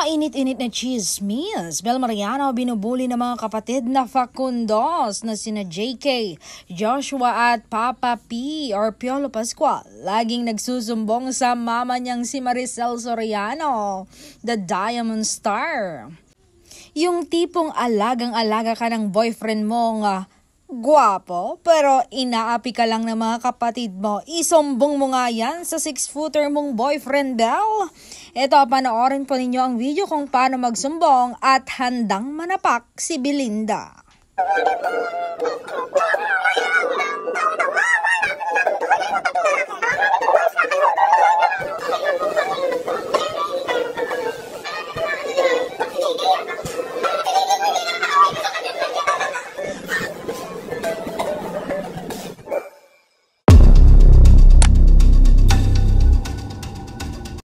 Mainit-init na chismis. Bel Mariano binubuli ng mga kapatid na Facundos na sina JK, Joshua at Papa P or Piolo Pascual. Laging nagsusumbong sa mama niyang si Maricel Soriano, the Diamond Star. Yung tipong alagang-alaga ka ng boyfriend mo nga gwapo, pero inaapi ka lang ng mga kapatid mo. Isumbong mo nga yan sa 6-footer mong boyfriend, Bel. Ito, panoorin po ninyo ang video kung paano magsumbong at handang manapak si Belinda.